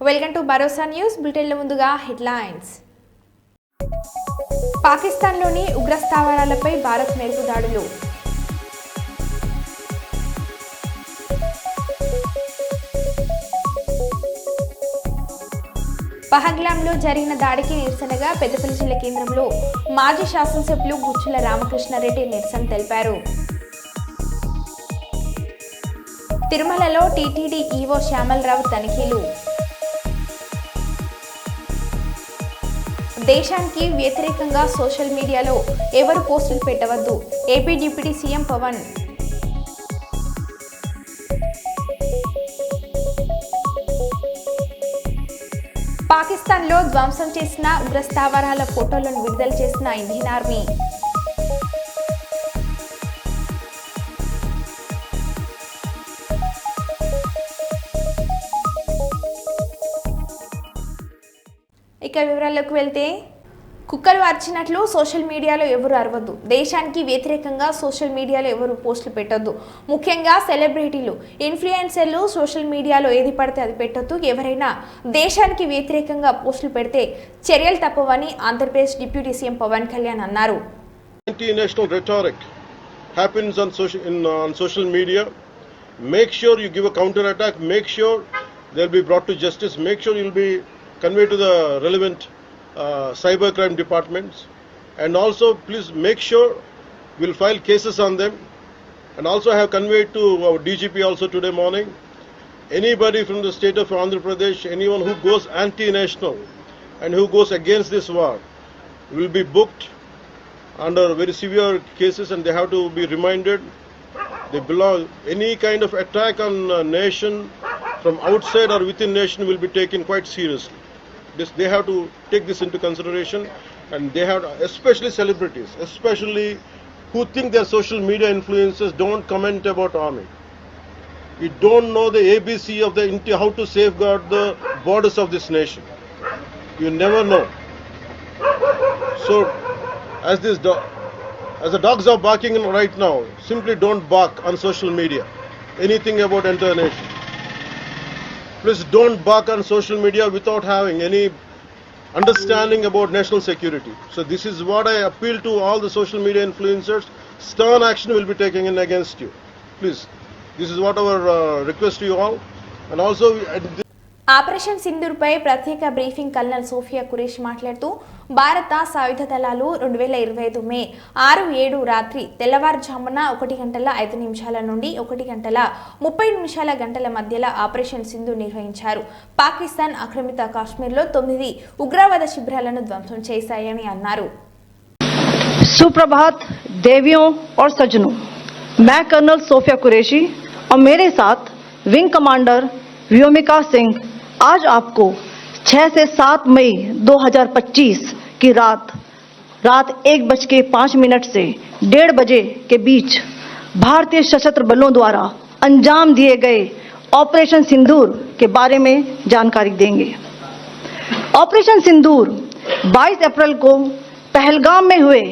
Welcome to Bharosa news బులెటిన్ల ముందుగా headlines. పాకిస్తాన్లోని ఉగ్రస్థావరాలపై భారత్ మెరుపు దాడులు. పహల్గాంలో జరిగిన దాడికి నిరసనగా పెద్దపల్లి జిల్లా కేంద్రంలో మాజీ శాసనసభ్యులు గుచ్చుల రామకృష్ణారెడ్డి నిరసన తెలిపారు. తిరుమలలో టీటీడీ ఈవో శ్యామలరావు తనిఖీలు. దేశానికి వ్యతిరేకంగా సోషల్ మీడియాలో ఎవరు పోస్టులు పెట్టవద్దు, ఏపీ డిప్యూటీ సీఎం పవన్. పాకిస్తాన్లో ధ్వంసం చేసిన ఉగ్రస్థావరాల ఫోటోలను విడుదల చేసిన ఇండియన్ ఆర్మీ. ఇక వివరాల్లోకి వెళ్తే, కుక్కలు అరిచినట్లు సోషల్ మీడియాలో ఎవరు అరవద్దు, దేశానికి వ్యతిరేకంగా సోషల్ మీడియాలో ఎవరు పోస్టులు పెట్టొద్దు, ముఖ్యంగా సెలబ్రిటీలు, ఇన్ఫ్లుయెన్సర్లు సోషల్ మీడియాలో ఏది పడితే అది పెట్టొద్దు, ఎవరైనా దేశానికి వ్యతిరేకంగా పోస్టులు పెడితే చర్యలు తప్పవని ఆంధ్రప్రదేశ్ డిప్యూటీ సీఎం పవన్ కళ్యాణ్ అన్నారు. Anti-national rhetoric happens on social media. Make sure you give a counter attack. Make sure they'll be brought to justice. Make sure you'll be conveyed to the relevant cybercrime departments, and also please make sure we'll file cases on them, and also have conveyed to our DGP also today morning, anybody from the state of Andhra Pradesh, anyone who goes anti-national and who goes against this war will be booked under very severe cases, and they have to be reminded they belong. Any kind of attack on a nation from outside or within nation will be taken quite seriously. They have to take this into consideration, and they have to, especially celebrities, especially who think they're social media influencers, don't comment about army. You don't know the ABC of the how to safeguard the borders of this nation. You never know. So as the dogs are barking right now, simply don't bark on social media anything about entire nation. Please don't bark on social media without having any understanding about national security. So this is what I appeal to all the social media influencers. Stern action will be taken in against you. Please, this is what our request to you all. And also operation సింధూర్పై ప్రత్యేక briefing colonel Sophia Qureshi మాట్లాడుతూ, భారత సాయుధ దళాలు 2025 మే 6-7 రాత్రి తెల్లవారుజామున 1:05 నుండి 1:30 మధ్యలో ఆపరేషన్ సింధూర్ నిర్వహించారు. పాకిస్తాన్ ఆక్రమిత కాశ్మీర్లో 9 ఉగ్రవాద శిబిరాలను ధ్వంసం చేశాయని అన్నారు. सुप्रभात देवियों और सज्जनों, मैं कर्नल सोफिया कुरैशी और मेरे साथ विंग कमांडर व्योमिका सिंह आज आपको 6 से 7 मई 2025 की रात 1:05 से 1:30 बजे के बीच भारतीय सशस्त्र बलों द्वारा अंजाम दिए गए ऑपरेशन सिंदूर के बारे में जानकारी देंगे. ऑपरेशन सिंदूर 22 अप्रैल को पहलगाम में हुए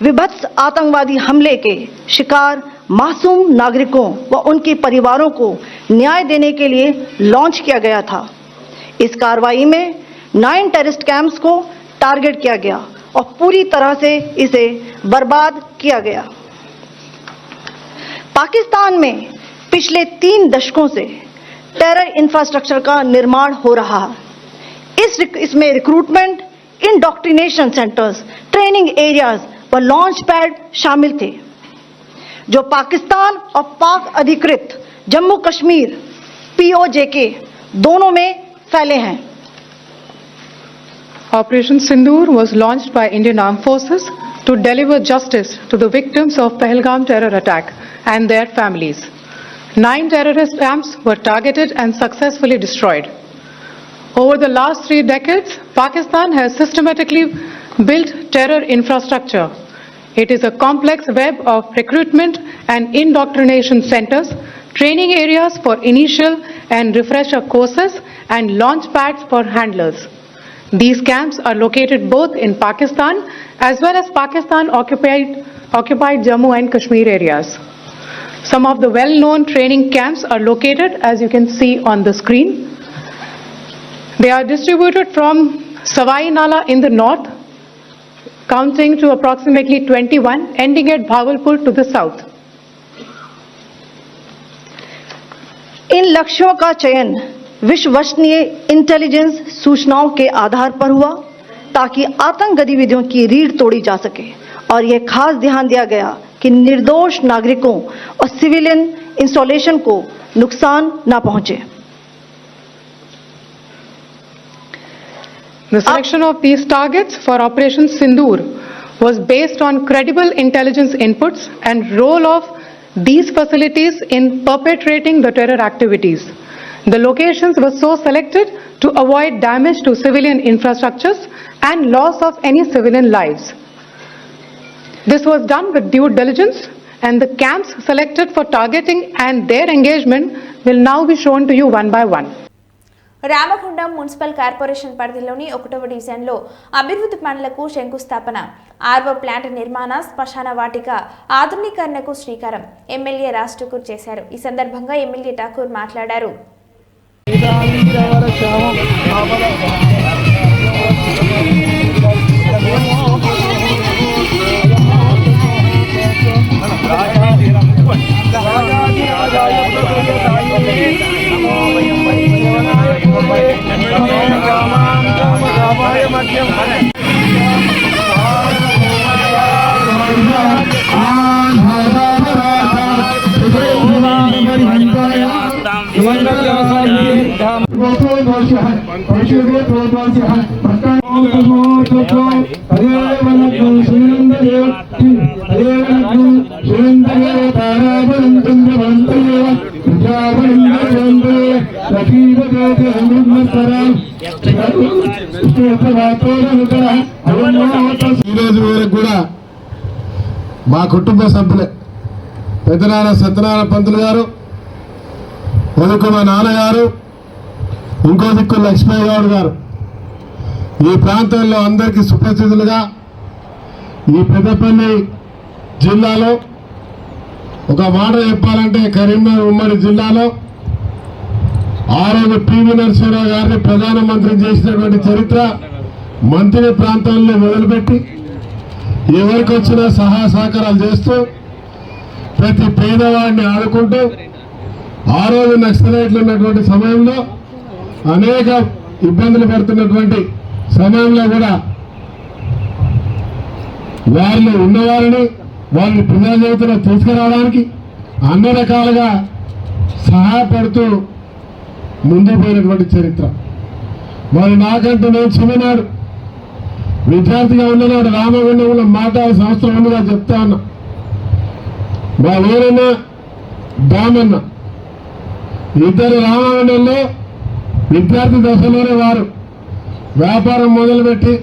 विभत्स आतंकवादी हमले के शिकार मासूम नागरिकों व उनके परिवारों को न्याय देने के लिए लॉन्च किया गया था. इस कार्रवाई में 9 टेररिस्ट कैंप्स को टारगेट किया गया और पूरी तरह से इसे बर्बाद किया गया. पाकिस्तान में पिछले 3 दशकों से टेरर इंफ्रास्ट्रक्चर का निर्माण हो रहा है. इसमें recruitment, indoctrination centres, training areas व लॉन्च पैड शामिल थे, जो पाकिस्तान और पाक अधिकृत जम्मू कश्मीर POJK दोनों में फैले हैं. Operation Sindoor was launched by Indian Armed Forces to deliver justice to the victims of Pahalgam terror attack and their families. 9 terrorist camps were targeted and successfully destroyed. Over the last 3 decades, Pakistan has systematically built terror infrastructure. It is a complex web of recruitment and indoctrination centers, training areas for initial and refresher courses, and launch pads for handlers. These camps are located both in Pakistan as well as Pakistan occupied Jammu and Kashmir areas. Some of the well-known training camps are located, as you can see on the screen. They are distributed from Savai Nala in the north, counting to approximately 21, ending at Bhagalpur to the south. इन लक्ष्यों का चयन विश्वसनीय intelligence सूचनाओं के आधार पर हुआ ताकि आतंक गतिविधियों की रीढ़ तोड़ी जा सके और यह खास ध्यान दिया गया कि निर्दोष नागरिकों और सिविलियन इंस्टॉलेशन को नुकसान न पहुंचे। The selection of these targets for Operation Sindoor was based on credible intelligence inputs and role of these facilities in perpetrating the terror activities. The locations were so selected to avoid damage to civilian infrastructures and loss of any civilian lives. This was done with due diligence, and the camps selected for targeting and their engagement will now be shown to you one by one. Ramagundam municipal corporation పరిధిలోని 1వ డివిజన్లో అభివృద్ధి పనులకు శంకుస్థాపన, RO plant నిర్మాణ, శ్మశాన వాటిక ఆధునీకరణకు శ్రీకారం MLA Raj Thakur చేశారు. ఈ సందర్భంగా ఎమ్మెల్యే ఠాకూర్ మాట్లాడారు. ఈరోజు వరకు కూడా మా కుటుంబ సభ్యులే పెద్దనాన్న సత్యనారాయణ పంతులు గారు, వెనుక మా నాన్నగారు, ఇంకో దిక్కు లక్ష్మయ్య గౌడ్ గారు ఈ ప్రాంతంలో అందరికీ సుపరిచితులుగా ఈ పెద్దపల్లి జిల్లాలో ఒక మాట చెప్పాలంటే కరీంనగర్ ఉమ్మడి జిల్లాలో ఆ రోజు పివి నరసింహరావు గారిని ప్రధానమంత్రి చేసినటువంటి చరిత్ర మంత్రి ప్రాంతాల్లో మొదలుపెట్టి ఎవరికి వచ్చినా సహాయ సహకారాలు చేస్తూ ప్రతి పేదవాడిని ఆడుకుంటూ ఆ రోజు నక్సలైట్లు ఉన్నటువంటి సమయంలో అనేక ఇబ్బందులు పడుతున్నటువంటి సమయంలో కూడా వారిలో ఉన్నవారిని వారిని ప్రజాజీవితంలో తీసుకురావడానికి అన్ని రకాలుగా సహాయపడుతూ ముందుకు పోయినటువంటి చరిత్ర. మరి నాకంటూ నేను చిన్ననాడు విద్యార్థిగా ఉన్ననాడు రామగుండంలో మాట్లాడే సంవత్సరం ముందుగా చెప్తా ఉన్నా, మా ఊరన్న దామన్న ఇద్దరు రామగుండంలో విద్యార్థి దశలోనే వారు వ్యాపారం మొదలుపెట్టి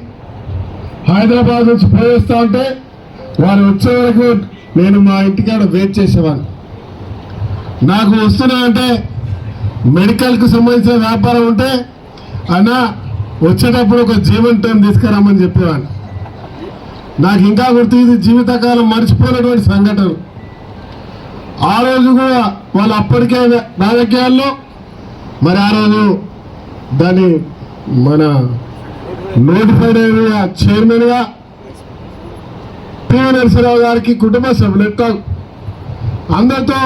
హైదరాబాద్ నుంచి ప్రవేశిస్తూ ఉంటే వారు వచ్చే వరకు నేను మా ఇంటికాడ వెయిట్ చేసేవాడిని. నాకు వస్తున్నా అంటే మెడికల్కి సంబంధించిన వ్యాపారం ఉంటే అన్న వచ్చేటప్పుడు ఒక జీవన్ టైం తీసుకురామని చెప్పేవాడిని. నాకు ఇంకా గుర్తు, ఇది జీవితకాలం మర్చిపోయినటువంటి సంఘటనలు. ఆ రోజు కూడా వాళ్ళు అప్పటికే రాజకీయాల్లో మరి ఆ రోజు దాన్ని మన నోటిఫైడ్ అయిన చైర్మన్గా పివి నరసింహరావు గారికి కుటుంబ సభ్యులు అందరితో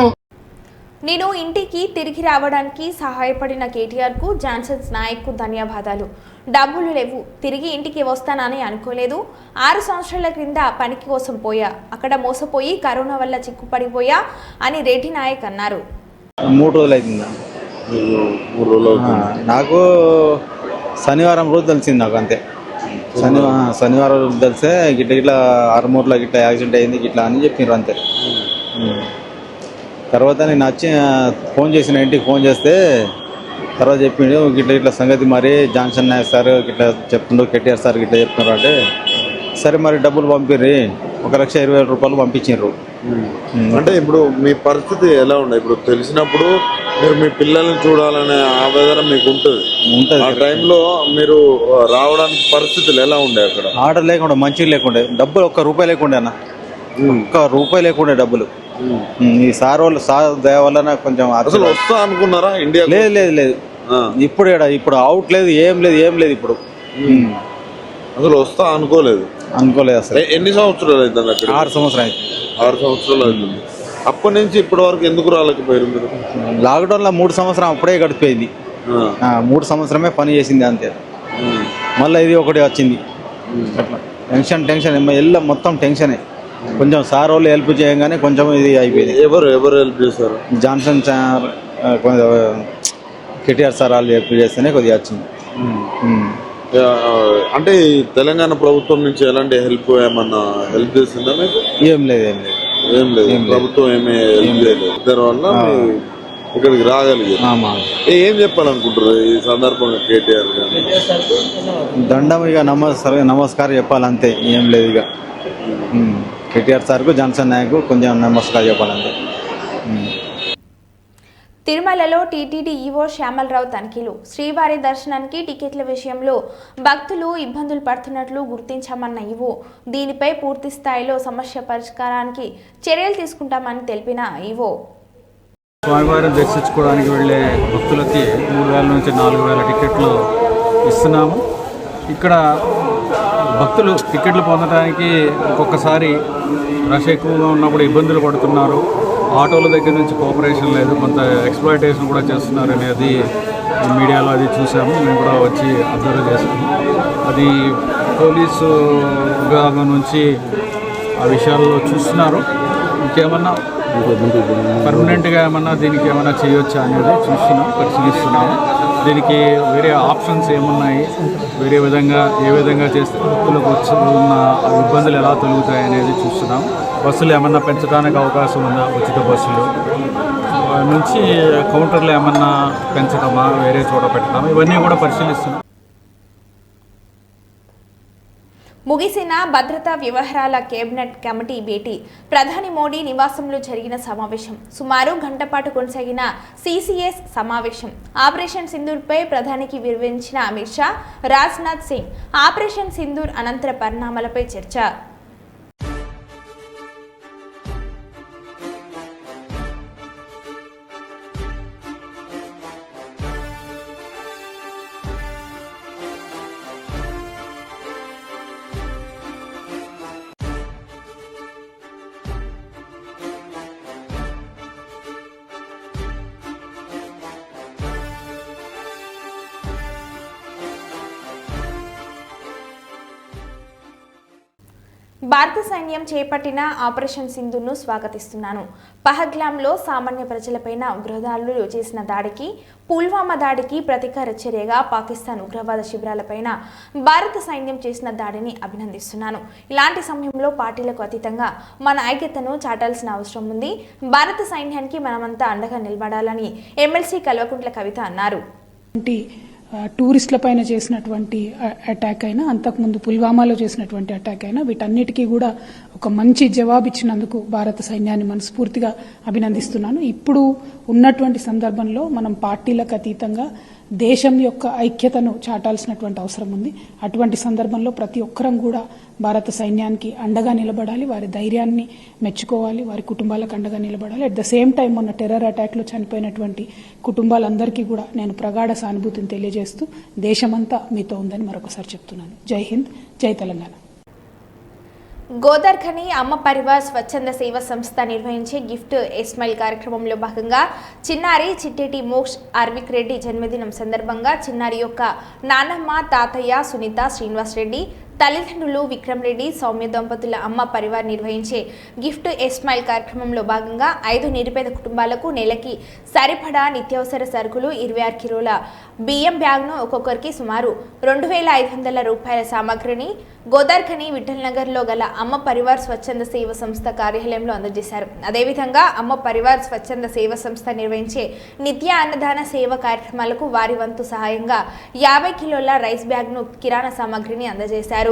నేను ఇంటికి తిరిగి రావడానికి సహాయపడిన కేటీఆర్కు జాన్సన్స్ నాయక్కు ధన్యవాదాలు. డబ్బులు లేవు, తిరిగి ఇంటికి వస్తానని అనుకోలేదు. 6 సంవత్సరాల క్రింద పనికి కోసం పోయా, అక్కడ మోసపోయి కరోనా వల్ల చిక్కుపడిపోయా అని రెడ్డి నాయక్ అన్నారు. 3 రోజులు అవుతుందా? 3 రోజులు అవుతుంది. నాకు శనివారం రోజు తెలిసింది. నాకు అంతే శనివారం రోజు తెలిసే గిట్లా ఆరుమూరులో గిట్లా యాక్సిడెంట్ అయింది గిట్లా అని చెప్పినారు అంతే. తర్వాత నేను వచ్చి ఫోన్ చేసిన, ఇంటికి ఫోన్ చేస్తే తర్వాత చెప్పిండు గిట్లా సంగతి, మరి జాన్సన్ నాయక్ సార్ గిట్లా చెప్తుండ్రు, కేటీఆర్ సార్ గిట్లా చెప్తున్నారు అంటే సరే మరి డబ్బులు పంపిర్రి, 1,20,000 రూపాయలు పంపించారు. అంటే ఇప్పుడు మీ పరిస్థితి ఎలా ఉండే? ఇప్పుడు తెలిసినప్పుడు మీరు మీ పిల్లల్ని చూడాలనే ఆవేదన మీకు ఉంటుంది. ఆ టైంలో మీరు రావడానికి పరిస్థితులు ఎలా ఉండే? అక్కడ ఆర్డర్ లేకుండా, మంచిగా లేకుండే, డబ్బులు 1 రూపాయి లేకుండే అన్న, 1 రూపాయి లేకుండే డబ్బులు. ఈ సార్ దయ వల్ల నాకు కొంచెం అసలు వస్తా అనుకున్నారా ఇండియా? లేదు లేదు లేదు, ఇప్పుడు ఇప్పుడు అవుట్ లేదు, ఏం లేదు ఇప్పుడు. అసలు వస్తా అనుకోలేదు అసలు. ఎన్ని సంవత్సరాలు అవుతుంది అక్కడ? 6 సంవత్సరాలు అయింది. 6 సంవత్సరాలు అవుతుంది. అప్పటి నుంచి ఇప్పటి వరకు ఎందుకు రాలేకపోయారు మీరు? లాక్డౌన్లో 3 సంవత్సరం అప్పుడే గడిపోయింది. 3 సంవత్సరమే పని చేసింది అంతే. మళ్ళీ ఇది ఒకటి వచ్చింది. అట్లా టెన్షన్ ఎల్ల మొత్తం టెన్షనే. కొంచెం సార్ వాళ్ళు హెల్ప్ చేయగానే కొంచెం ఇది అయిపోయింది. ఎవరు హెల్ప్ చేశారు? జాన్సన్ సార్, కేటీఆర్ సార్ వాళ్ళు హెల్ప్ చేస్తేనే కొద్దిగా వచ్చింది. అంటే తెలంగాణ ప్రభుత్వం నుంచి ఎలాంటి హెల్ప్ ఏమన్నా హెల్ప్ చేసిందా మీకు? ఏం లేదు. ప్రభుత్వం ఏమీ హెల్ప్ చేయలేదు. దానివల్ల ఇక్కడికి రాగలిగారు. ఏం చెప్పాలనుకుంటారు ఈ సందర్భంగా కేటీఆర్ గారు? దండం ఇక నమస్కారం చెప్పాలంతే, ఏం లేదు. ఇక కేటీఆర్ సార్కు, జాన్సన్ నాయకు కొంచెం నమస్కారం చెప్పాలంతే. తిరుమలలో టీటీడీ ఈవో శ్యామలరావు తనిఖీలు. శ్రీవారి దర్శనానికి టికెట్ల విషయంలో భక్తులు ఇబ్బందులు పడుతున్నట్లు గుర్తించామన్న ఈవో దీనిపై పూర్తి స్థాయిలో సమస్య పరిష్కారానికి చర్యలు తీసుకుంటామని తెలిపిన ఈవో స్వామివారిని దర్శించుకోవడానికి వెళ్ళే భక్తులకి 3,000 నుంచి 4,000 టికెట్లు ఇస్తున్నాము. ఇక్కడ భక్తులు టికెట్లు పొందడానికి ఒక్కొక్కసారి రష్ ఎక్కువగా ఉన్నప్పుడు ఇబ్బందులు పడుతున్నారు. ఆటోల దగ్గర నుంచి కోఆపరేషన్ లేదు, కొంత ఎక్స్ప్లాయిటేషన్ కూడా చేస్తున్నారు అనేది మీడియాలో అది చూసాము. మేము కూడా వచ్చి అబ్జర్వ్ చేసాము. అది పోలీసు విభాగం నుంచి ఆ విషయాల్లో చూస్తున్నారు. ఇంకేమన్నా పర్మనెంట్గా ఏమన్నా దీనికి ఏమన్నా చేయొచ్చా అనేది పరిశీలిస్తున్నాము. దీనికి వేరే ఆప్షన్స్ ఏమున్నాయి, ఏ విధంగా చేస్తే భక్తులకు ఉన్న ఇబ్బందులు ఎలా తొలుగుతాయి అనేది చూస్తున్నాం. బస్సులు ఏమన్నా పెంచడానికి అవకాశం ఉందా, ఉచిత బస్సులు నుంచి కౌంటర్లు ఏమన్నా పెంచడమా, వేరే చోట పెట్టడమా, ఇవన్నీ కూడా పరిశీలిస్తున్నాం. ముగిసిన భద్రతా వ్యవహారాల కేబినెట్ కమిటీ భేటీ. ప్రధాని మోడీ నివాసంలో జరిగిన సమావేశం. సుమారు గంట పాటు కొనసాగిన సిసిఎస్ సమావేశం. ఆపరేషన్ సింధూర్పై ప్రధానికి వివరించిన అమిత్ షా, రాజ్నాథ్ సింగ్. ఆపరేషన్ సింధూర్ అనంతర పరిణామాలపై చర్చ. భారత సైన్యం చేపట్టిన ఆపరేషన్ సింధూర్ను స్వాగతిస్తున్నాను. పహల్గామ్లో సామాన్య ప్రజలపైన ఉగ్రదాడులు చేసిన దాడికి, పుల్వామా దాడికి ప్రతీకార చర్యగా పాకిస్తాన్ ఉగ్రవాద శిబిరాలపైన భారత సైన్యం చేసిన దాడిని అభినందిస్తున్నాను. ఇలాంటి సమయంలో పార్టీలకు అతీతంగా మన ఐక్యతను చాటాల్సిన అవసరం ఉంది. భారత సైన్యానికి మనమంతా అండగా నిలబడాలని ఎమ్మెల్సీ కల్వకుంట్ల కవిత అన్నారు. టూరిస్టుల పైన చేసినటువంటి అటాక్ అయినా, అంతకుముందు పుల్వామాలో చేసినటువంటి అటాక్ అయినా, వీటన్నిటికీ కూడా ఒక మంచి జవాబు ఇచ్చినందుకు భారత సైన్యాన్ని మనస్ఫూర్తిగా అభినందిస్తున్నాను. ఇప్పుడు ఉన్నటువంటి సందర్భంలో మనం పార్టీలకు అతీతంగా దేశం యొక్క ఐక్యతను చాటాల్సినటువంటి అవసరం ఉంది. అటువంటి సందర్భంలో ప్రతి ఒక్కరం కూడా భారత సైన్యానికి అండగా నిలబడాలి, వారి ధైర్యాన్ని మెచ్చుకోవాలి, వారి కుటుంబాలకు అండగా నిలబడాలి. అట్ ద సేమ్ టైం మొన్న టెర్రర్ అటాక్లో చనిపోయినటువంటి కుటుంబాలందరికీ కూడా నేను ప్రగాఢ సానుభూతిని తెలియజేస్తూ దేశమంతా మీతో ఉందని మరొకసారి చెప్తున్నాను. జై హింద్, జై తెలంగాణ. గోదార్ఖని అమ్మ పరివార్ స్వచ్ఛంద సేవ సంస్థ నిర్వహించే గిఫ్ట్ ఎస్మైల్ కార్యక్రమంలో భాగంగా చిన్నారి చిట్టేటి మోక్ష్ అర్విక్ రెడ్డి జన్మదినం సందర్భంగా చిన్నారి యొక్క నానమ్మ, తాతయ్య సునీత, శ్రీనివాస్ రెడ్డి తల్లిదండ్రులు విక్రమ్ రెడ్డి, సౌమ్య దంపతుల అమ్మ పరివార్ నిర్వహించే గిఫ్ట్ ఎస్మైల్ కార్యక్రమంలో భాగంగా 5 నిరుపేద కుటుంబాలకు నెలకి సరిపడా నిత్యావసర సరుకులు 26 కిలోల బియ్యం బ్యాగ్ను ఒక్కొక్కరికి సుమారు 2,500 రూపాయల సామాగ్రిని గోదార్ఖని విఠల్ నగర్లో గల అమ్మ పరివార్ స్వచ్ఛంద సేవ సంస్థ కార్యాలయంలో అందజేశారు. అదేవిధంగా అమ్మ పరివార్ స్వచ్ఛంద సేవ సంస్థ నిర్వహించే నిత్య అన్నదాన సేవ కార్యక్రమాలకు వారి వంతు సహాయంగా 50 కిలోల రైస్ బ్యాగ్ను, కిరాణా సామాగ్రిని అందజేశారు.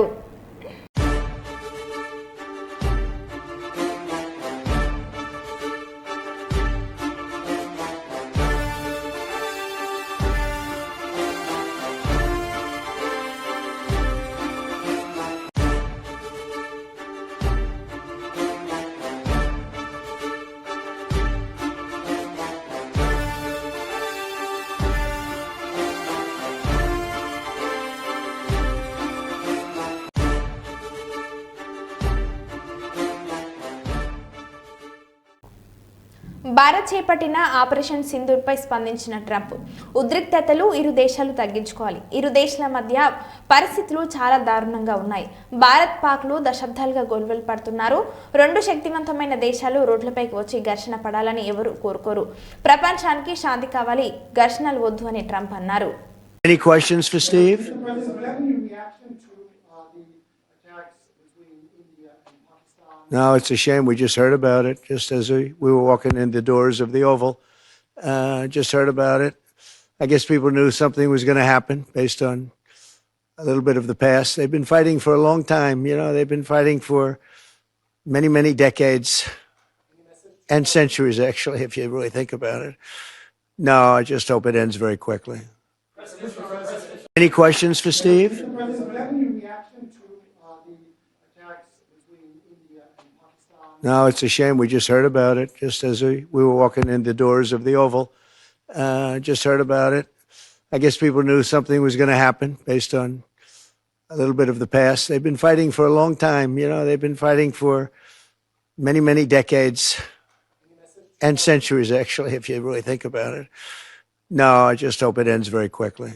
భారత్ చేపట్టిన ఆపరేషన్ సింధూర్పై స్పందించిన ట్రంప్ ఉద్రిక్తతలు ఇరు దేశాలు తగ్గించుకోవాలి. ఇరు దేశాల మధ్య పరిస్థితులు చాలా దారుణంగా ఉన్నాయి. భారత్ పాక్లు దశాబ్దాలుగా గొడవలు పడుతున్నారు. రెండు శక్తివంతమైన దేశాలు రోడ్లపైకి వచ్చి ఘర్షణ పడాలని ఎవరు కోరుకోరు. ప్రపంచానికి శాంతి కావాలి, ఘర్షణలు వద్దు అని ట్రంప్ అన్నారు. Any questions for Steve? No, it's a shame. We just heard about it just as we were walking in the doors of the Oval. Just heard about it. I guess people knew something was going to happen based on a little bit of the past. They've been fighting for a long time. You know, they've been fighting for many, many decades and centuries, actually, if you really think about it. No, I just hope it ends very quickly. Any questions for Steve? No, it's a shame. We just heard about it just as we were walking in the doors of the Oval. Just heard about it. I guess people knew something was going to happen based on a little bit of the past. They've been fighting for a long time. You know, they've been fighting for many, many decades and centuries, actually, if you really think about it. No, I just hope it ends very quickly.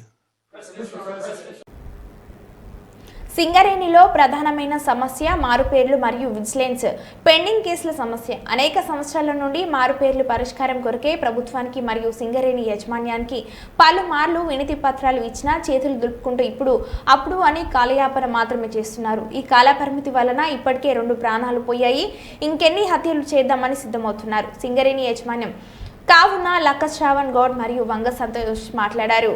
సింగరేణిలో ప్రధానమైన సమస్య మారుపేర్లు మరియు vigilance pending కేసుల సమస్య. అనేక సంవత్సరాల నుండి మారుపేర్లు పరిష్కారం కొరకే ప్రభుత్వానికి మరియు సింగరేణి యాజమాన్యానికి పలుమార్లు వినతి పత్రాలు ఇచ్చినా చేతులు దులుపుకుంటూ ఇప్పుడు అప్పుడు అని కాలయాపన మాత్రమే చేస్తున్నారు. ఈ కాలపరిమితి వలన ఇప్పటికే 2 ప్రాణాలు పోయాయి. ఇంకెన్ని హత్యలు చేద్దామని సిద్ధమవుతున్నారు సింగరేణి యాజమాన్యం. కావున లక్క శ్రావణ్ గౌడ్ మరియు వంగ సంతోష్ మాట్లాడారు.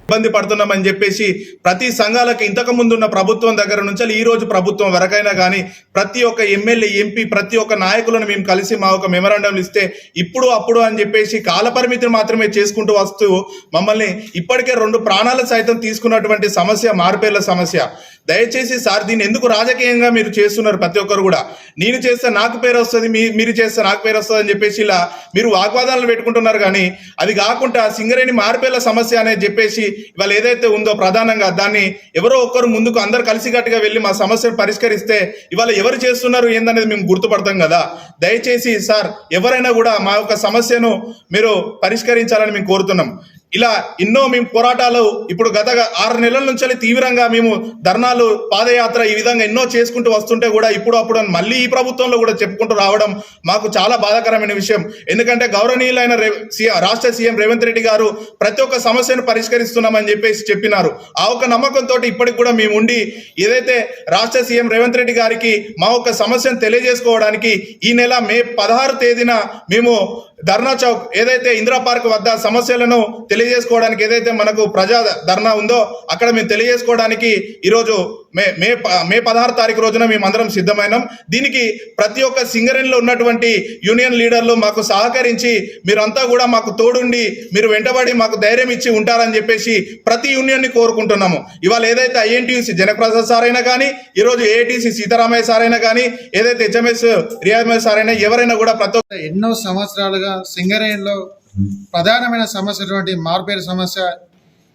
ఇబ్బంది పడుతున్నామని చెప్పేసి ప్రతి సంఘాలకు ఇంతకు ముందున్న ప్రభుత్వం దగ్గర నుంచి ఈ రోజు ప్రభుత్వం వరకైనా కానీ ప్రతి ఒక్క ఎమ్మెల్యే ఎంపీ ప్రతి ఒక్క నాయకులను మేము కలిసి మా ఒక మెమరాండంలు ఇస్తే ఇప్పుడు అప్పుడు అని చెప్పేసి కాలపరిమితిని మాత్రమే చేసుకుంటూ వస్తూ మమ్మల్ని ఇప్పటికే 2 ప్రాణాలు సైతం తీసుకున్నటువంటి సమస్య మారుపేర్ల సమస్య. దయచేసి సార్ దీన్ని ఎందుకు రాజకీయంగా మీరు చేస్తున్నారు? ప్రతి ఒక్కరు కూడా నేను చేస్తే నాకు పేరు వస్తుంది, మీరు చేస్తే నాకు పేరు వస్తుంది అని చెప్పేసి ఇలా మీరు వాగ్వాదాలను పెట్టుకుంటున్నారు. కానీ అది కాకుండా సింగరేణి మారుపేర్ల సమస్య అనేది చెప్పేసి ఇవాళ ఏదైతే ఉందో ప్రధానంగా దాన్ని ఎవరో ఒక్కరు ముందుకు అందరు కలిసికట్టుగా వెళ్ళి మా సమస్యను పరిష్కరిస్తే ఇవాళ ఎవరు చేస్తున్నారు ఏందనేది మేము గుర్తుపడతాం కదా. దయచేసి సార్ ఎవరైనా కూడా మా యొక్క సమస్యను మీరు పరిష్కరించాలని మేము కోరుతున్నాం. ఇలా ఎన్నో మేము పోరాటాలు ఇప్పుడు గత 6 నెలల నుంచి తీవ్రంగా మేము ధర్నాలు పాదయాత్ర ఈ విధంగా ఎన్నో చేసుకుంటూ వస్తుంటే కూడా ఇప్పుడు అప్పుడు మళ్ళీ ఈ ప్రభుత్వంలో కూడా చెప్పుకుంటూ రావడం మాకు చాలా బాధాకరమైన విషయం. ఎందుకంటే గౌరవనీయులైన రాష్ట్ర సీఎం రేవంత్ రెడ్డి గారు ప్రతి ఒక్క సమస్యను పరిష్కరిస్తున్నామని చెప్పేసి చెప్పినారు. ఆ ఒక నమ్మకంతో ఇప్పటికి కూడా మేము ఉండి ఏదైతే రాష్ట్ర సీఎం రేవంత్ రెడ్డి గారికి మా ఒక సమస్యను తెలియజేసుకోవడానికి ఈ నెల మే 16 తేదీన మేము ధర్నా చౌక్ ఏదైతే ఇందిరా పార్క్ వద్ద సమస్యలను తెలియజేసుకోవడానికి ఏదైతే మనకు ప్రజా ధర్నా ఉందో అక్కడ మేము తెలియజేసుకోవడానికి ఈరోజు మే 16 తారీఖు రోజున మేమందరం సిద్ధమైనాం. దీనికి ప్రతి ఒక్క సింగరేణిలో ఉన్నటువంటి యూనియన్ లీడర్లు మాకు సహకరించి మీరంతా కూడా మాకు తోడుండి మీరు వెంటబడి మాకు ధైర్యం ఇచ్చి ఉంటారని చెప్పేసి ప్రతి యూనియన్ని కోరుకుంటున్నాము. ఇవాళ ఏదైతే ఐఎన్టీయూసీ జనప్రసాద్ సార్ అయినా కానీ ఈరోజు ఏఐటీసీ సీతారామయ్య సార్ అయినా కానీ ఏదైతే హెచ్ఎంఎస్ రియాజ్ సార్ అయినా ఎవరైనా కూడా ప్రతి ఒక్క ఎన్నో సంవత్సరాలుగా సింగరేణిలో ప్రధానమైన సమస్య మార్పేరు సమస్య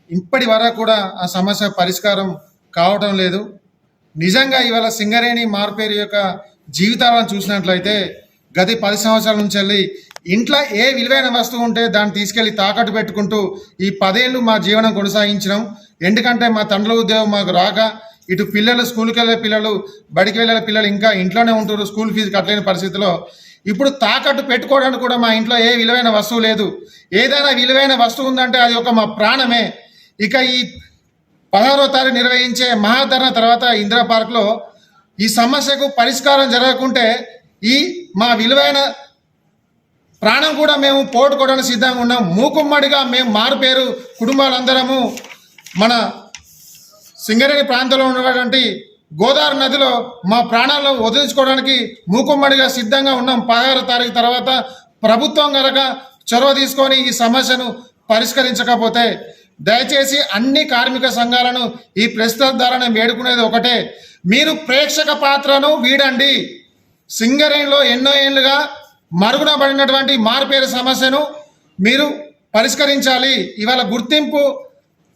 ఇప్పటి వరకు కూడా ఆ సమస్య పరిష్కారం కావటం లేదు. నిజంగా ఇవాళ సింగరేణి మార్పేరు యొక్క జీవితాలను చూసినట్లయితే గత 10 సంవత్సరాల నుంచి వెళ్ళి ఇంట్లో ఏ విలువైన వస్తువు ఉంటే దాన్ని తీసుకెళ్ళి తాకట్టు పెట్టుకుంటూ ఈ 10 ఏళ్ళు మా జీవనం కొనసాగించినాం. ఎందుకంటే మా తండ్రుల ఉద్యోగం మాకు రాక ఇటు పిల్లలు స్కూల్కి వెళ్ళే పిల్లలు బడికి వెళ్ళే పిల్లలు ఇంకా ఇంట్లోనే ఉంటున్నారు. స్కూల్ ఫీజు కట్టలేని పరిస్థితిలో ఇప్పుడు తాకట్టు పెట్టుకోవడానికి కూడా మా ఇంట్లో ఏ విలువైన వస్తువు లేదు. ఏదైనా విలువైన వస్తువు ఉందంటే అది ఒక మా ప్రాణమే. ఇక ఈ 16వ తారీఖు నిర్వహించే మహాధర్నా తర్వాత ఇందిరా పార్క్లో ఈ సమస్యకు పరిష్కారం జరగకుంటే ఈ మా విలువైన ప్రాణం కూడా మేము పోగొట్టుకోవడానికి సిద్ధంగా ఉన్నాం. మూకుమ్మడిగా మేము మారుపేరు కుటుంబాలందరము మన సింగరేణి ప్రాంతంలో ఉన్నటువంటి గోదావరి నదిలో మా ప్రాణాలను వదిలించుకోవడానికి మూకుమ్మడిగా సిద్ధంగా ఉన్నాం. 16వ తారీఖు తర్వాత ప్రభుత్వం కనుక చొరవ తీసుకొని ఈ సమస్యను పరిష్కరించకపోతే దయచేసి అన్ని కార్మిక సంఘాలను ఈ ప్రస్తుత ద్వారా నేను వేడుకునేది ఒకటే, మీరు ప్రేక్షక పాత్రను వీడండి. సింగరేణిలో ఎన్నో ఏళ్ళుగా మరుగున పడినటువంటి మార్పేరు సమస్యను మీరు పరిష్కరించాలి. ఇవాళ గుర్తింపు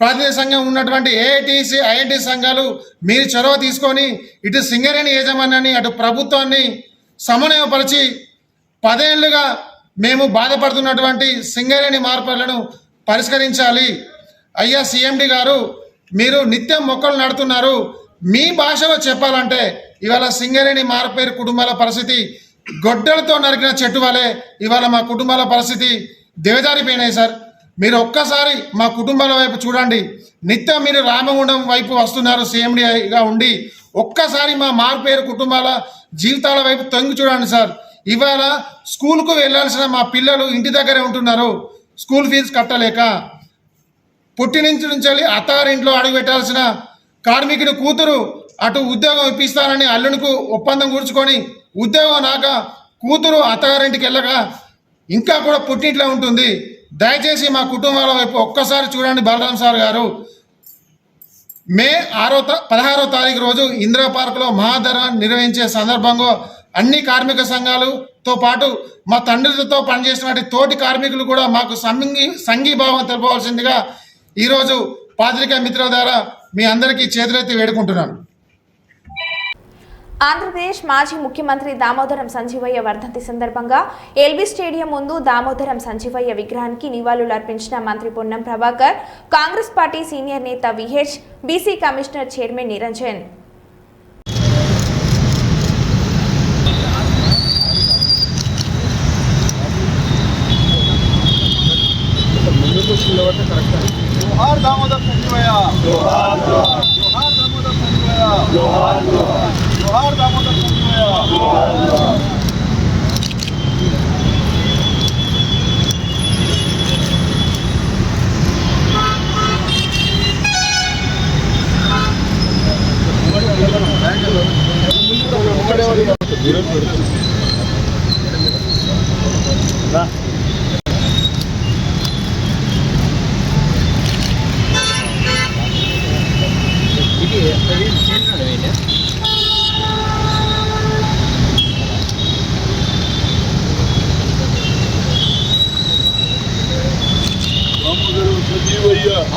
ప్రాతినిధ్య సంఘం ఉన్నటువంటి ఏఐటీసీ ఐఎన్టీ సంఘాలు మీరు చొరవ తీసుకొని ఇటు సింగరేణి యాజమాన్యాన్ని అటు ప్రభుత్వాన్ని సమన్వయపరిచి 10 ఏళ్ళుగా మేము బాధపడుతున్నటువంటి సింగరేణి మార్పులను పరిష్కరించాలి. అయ్యా సిఎండి గారు, మీరు నిత్యం మొక్కలు నాటుతున్నారు. మీ భాషలో చెప్పాలంటే ఇవాళ సింగరేణి మార్పేరు కుటుంబాల పరిస్థితి గొడ్డలతో నరికిన చెట్టు వలె ఇవాళ మా కుటుంబాల పరిస్థితి దిగజారిపోయినాయి సార్. మీరు ఒక్కసారి మా కుటుంబాల వైపు చూడండి. నిత్యం మీరు రామగుండం వైపు వస్తున్నారు సీఎండీగా ఉండి. ఒక్కసారి మా మార్పేరు కుటుంబాల జీవితాల వైపు తొంగి చూడండి సార్. ఇవాళ స్కూల్కు వెళ్ళాల్సిన మా పిల్లలు ఇంటి దగ్గరే ఉంటున్నారు, స్కూల్ ఫీజు కట్టలేక. పుట్టి నుంచి అత్తారింట్లో అడుగు పెట్టాల్సిన కార్మికుడి కూతురు అటు ఉద్యోగం ఇప్పిస్తానని అల్లునికి ఒప్పందం కూర్చుకొని ఉద్యోగం నాక కూతురు అత్తగారింటికి వెళ్ళక ఇంకా కూడా పుట్టింట్లో ఉంటుంది. దయచేసి మా కుటుంబాల వైపు ఒక్కసారి చూడండి బలరాం సార్ గారు. మే 16వ తారీఖు రోజు ఇందిరా పార్కులో మహాధరణ నిర్వహించే సందర్భంగా అన్ని కార్మిక సంఘాలతో పాటు మా తండ్రులతో పనిచేసినటువంటి తోటి కార్మికులు కూడా మాకు సంఘీభావం తెలపవలసిందిగా ఈరోజు పాత్రికా మిత్రుల ద్వారా మీ అందరికీ చేతులెత్తి వేడుకుంటున్నాను. ఆంధ్రప్రదేశ్ మాజీ ముఖ్యమంత్రి దామోదరం సంజీవయ్య వర్ధంతి సందర్భంగా ఎల్బీ స్టేడియం ముందు దామోదరం సంజీవయ్య విగ్రహానికి నివాళులు అర్పించిన మంత్రి పొన్నం ప్రభాకర్, కాంగ్రెస్ పార్టీ సీనియర్ నేత VH, BC commissioner chairman Niranjan. जोहार दामोदर संजीवయ్య, जोहार जोहार जोहार दामोदर संजीवయ్య, जोहार जोहार जोहार दामोदर संजीवయ్య, जोहार जोहार.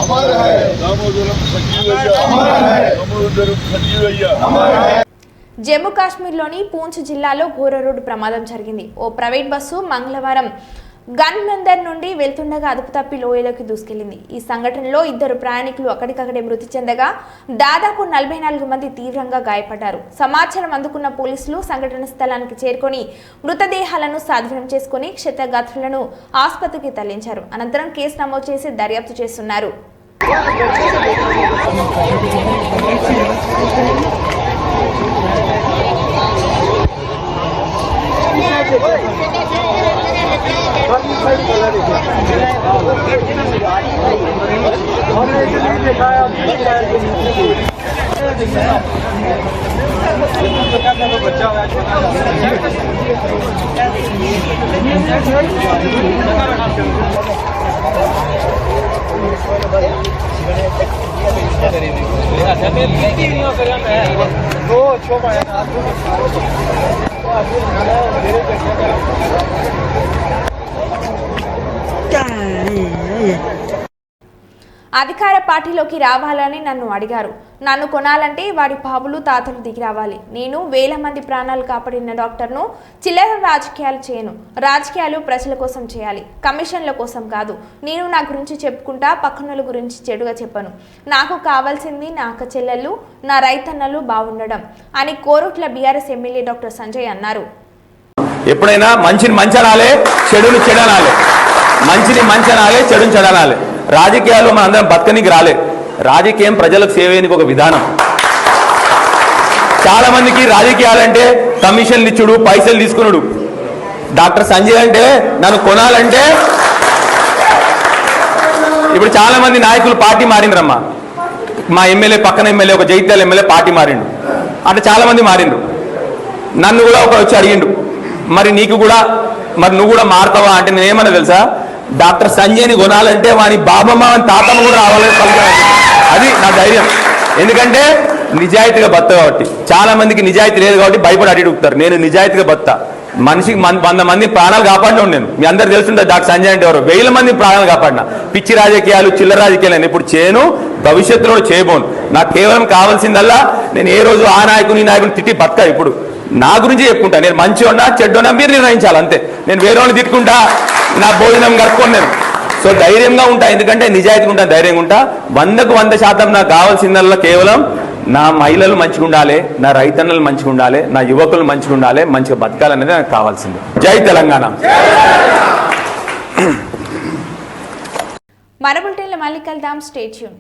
अमर है दामोदरम संजीवయ్య, अमर है दामोदरम संजीवయ్య. జమ్మూ కాశ్మీర్లోని పూంచ్ జిల్లాలో ఘోర రోడ్డు ప్రమాదం జరిగింది. ఓ ప్రైవేట్ బస్సు మంగళవారం గన్మందర్ నుండి వెళ్తుండగా అదుపు తప్పి లోయలోకి దూసుకెళ్లింది. ఈ సంఘటనలో 2 ప్రయాణికులు అక్కడికక్కడే మృతి చెందగా దాదాపు 44 మంది తీవ్రంగా గాయపడ్డారు. సమాచారం అందుకున్న పోలీసులు సంఘటన స్థలానికి చేరుకొని మృతదేహాలను స్వాధీనం చేసుకుని క్షతగాత్రులను ఆసుపత్రికి తరలించారు. అనంతరం కేసు నమోదు చేసి దర్యాప్తు చేస్తున్నారు. అధికార పార్టీలోకి రావాలని నన్ను అడిగారు. నన్ను కొనాలంటే వాడి బాబులు తాతలు దిగి రావాలి. నేను వేల మంది ప్రాణాలు కాపాడిన డాక్టర్ను. చిల్లర రాజకీయాలు చేయను. రాజకీయాలు ప్రజల కోసం చేయాలి, కమిషన్ల కోసం కాదు. నేను నా గురించి చెప్పుకుంటా, పక్కనుల గురించి చెడుగా చెప్పను. నాకు కావాల్సింది నా అక్క చెల్లెళ్ళు, నా రైతన్నలు బాగుండడం అని Korutla BRS MLA doctor Sanjay అన్నారు. ఎప్పుడైనా మంచిని మంచనాలే, చెడుని చెడనాలే. మంచిని మంచనాలే, చెడుని చెడనాలే. రాజకీయాల్లో మన అందరం బతకనికి రాలే. రాజకీయం ప్రజలకు సేవేనికి ఒక విధానం. చాలా మందికి రాజకీయాలంటే కమిషన్లు ఇచ్చుడు, పైసలు తీసుకున్నాడు. డాక్టర్ సంజయ్ అంటే నన్ను కొనాలంటే ఇప్పుడు చాలా మంది నాయకులు పార్టీ మారిండ్రమ్మా. మా ఎమ్మెల్యే పక్కన ఎమ్మెల్యే, ఒక జైత్యాల ఎమ్మెల్యే పార్టీ మారిండు. అంటే చాలా మంది మారిండ్రు. నన్ను కూడా ఒక వచ్చి అడిగిండు, మరి నీకు కూడా, మరి నువ్వు కూడా మారుతావా అంటే నేనేమన్నా తెలుసా, డాక్టర్ సంజయ్ని కొనాలంటే వాని బాబమ్మ తాతమ్మ కూడా రావాలని పలికారు. అది నా ధైర్యం. ఎందుకంటే నిజాయితీగా బత్త కాబట్టి. చాలా మందికి నిజాయితీ లేదు కాబట్టి భయపడి అడుగుతారు. నేను నిజాయితీగా బత్తా. మనిషికి 100 మంది ప్రాణాలు కాపాడినా నేను. మీ అందరు తెలుసుంటే డాక్టర్ సంజయ్ అంటే ఎవరు, 1000 మంది ప్రాణాలు కాపాడినా. పిచ్చి రాజకీయాలు, చిల్లర రాజకీయాలు నేను ఇప్పుడు చేయను, భవిష్యత్తులో చేయబోను. నాకు కేవలం కావాల్సిందల్లా నేను ఏ రోజు ఆ నాయకుని ఈ నాయకుని తిట్టి బతక. ఇప్పుడు నా గురించి చెప్పుకుంటా. నేను మంచిగా చెడ్డోనా మీరు నిర్ణయించాలి అంతే. నేను వేరే వాళ్ళని తిట్టుకుంటా, నా భోజనం కట్టుకోను నేను. సో ధైర్యంగా ఉంటా, ఎందుకంటే నిజాయితీగా ఉంటా, ధైర్యంగా ఉంటా. 100% నాకు కావాల్సిందల్లా కేవలం నా మహిళలు మంచిగా ఉండాలి, నా రైతన్నలు మంచిగా ఉండాలి, నా యువకులు మంచిగా ఉండాలి, మంచిగా బతకాలనేది నాకు కావాల్సింది. జై తెలంగాణ. మన బులెటిన్లో మళ్ళీ కలుద్దాం. Stay tune.